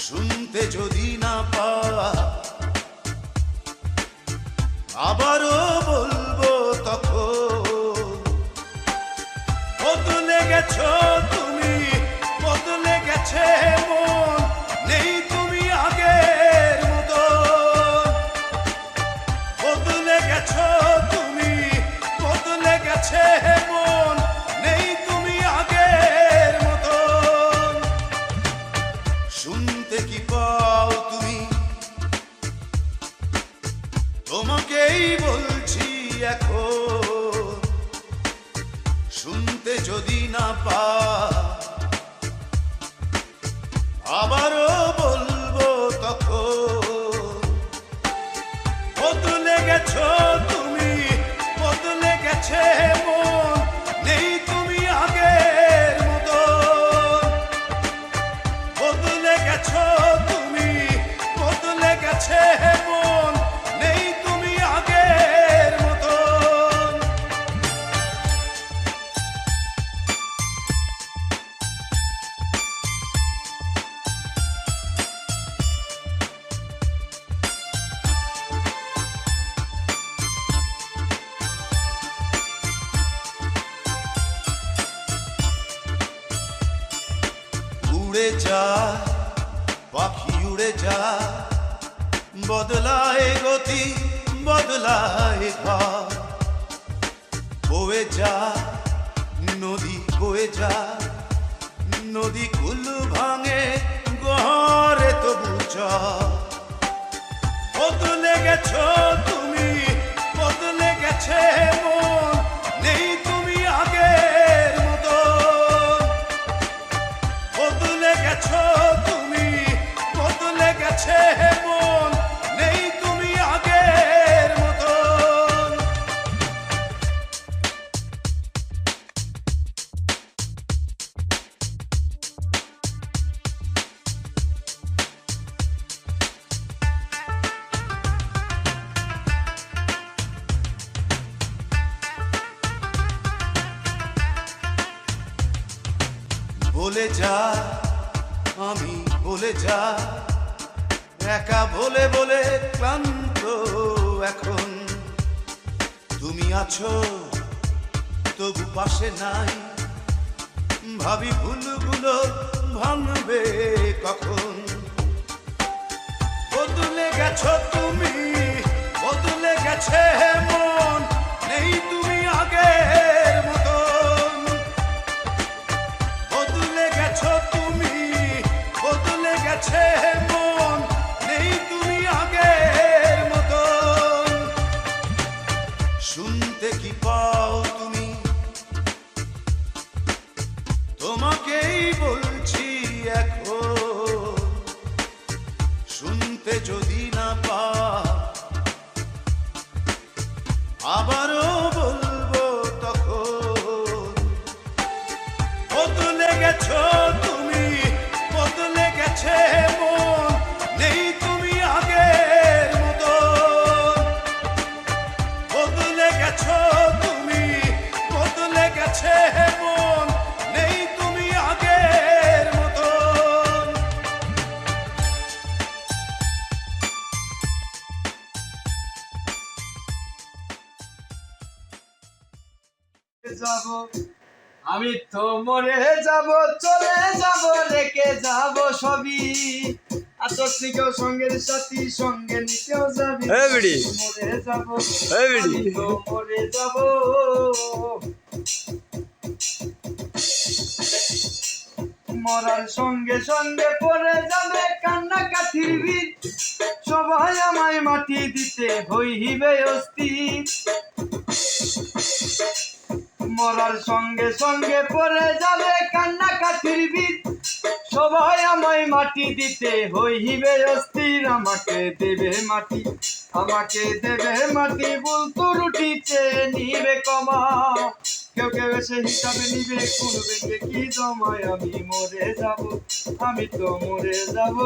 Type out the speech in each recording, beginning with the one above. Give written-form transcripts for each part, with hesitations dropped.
শুনতে যদি না পা আবারও বলবো তখন বদলে গেছো তুমি, বদলে গেছে মন, নেই তুমি আগের মতো। বদলে গেছো তুমি, বদলে গেছে মন, নেই তুমি আগের মতো। শুনতে কি পাও তুমি, তোমাকেই বলছি এখন। শুনতে যদি না পা আবারও বলবো তখন বদলে গেছো তুমি, বদলে গেছে মন, নেই তুমি আগের মতো। বদলে গেছো তুমি, বদলে গেছে মন, নেই তুমি আগের মতো। উড়ে যা পাখি উড়ে যা, বদলায় গতি বদলায় ঘর। বয়ে যা নদী বয়ে যা, নদী কুল ভাঙে গহরে তবু চর। বদলে গেছো তুমি, বদলে গেছে মন, নেই তুমি আগের মতো। বদলে গেছো তুমি, বদলে গেছে মন, নেই তুমি আগের মতো। বলে যা আমি বলে যা, একা বলে বলে ক্লান্ত এখন। তুমি আছো তবু পাশে নাই, ভাবি ভুলগুলো ভাঙবে কখন। বদলে গেছো তুমি, বদলে গেছে মন, নেই তুমি আগের মতন। বদলে গেছো তুমি, বদলে গেছে মন, নেই তুমি আগের মতন। শুনতে কি পাও তুমি, তোমাকেই বলছি এখন। শুনতে যদি না পা আবারও বলবো তখন বদলে গেছো তুমি, বদলে গেছে মন, নেই তুমি আগের মতো। বদলে গেছো তুমি, বদলে গেছে মন, নেই তুমি আগের মতো। যাব আমি তো মরে যাব, চলে যাব, রেখে যাব সবই। আতসিকেও সঙ্গের সাথী, সঙ্গে নিতেও যাবি। মরে যাব আমি তো মরে যাব। মরার সঙ্গে সঙ্গে পড়ে যাবে কান্না কাঠির ভিড়। সবাই আমায় মাটি দিতে হইবে অস্থির। মরার সঙ্গে সঙ্গে পড়ে যাবে কান্না কাঠির ভিড়। সবাই আমায় মাটি দিতে হইবে অস্থির। আমাকে দেবে মাটি, আমাকে দেবে মাটি, বলতো রুটি চেয়ে নিবে কমা। কেউ কেউ এসে হিসাবে নিবে কোন ব্যাংকে কি জমায়। আমি মরে যাব, আমি তো মরে যাব।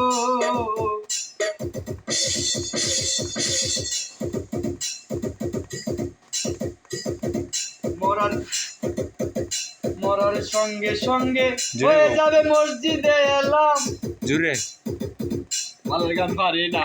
মরার মরার সঙ্গে সঙ্গে হয়ে যাবে মসজিদে এলাম। জুড়ে মালের গান পারি না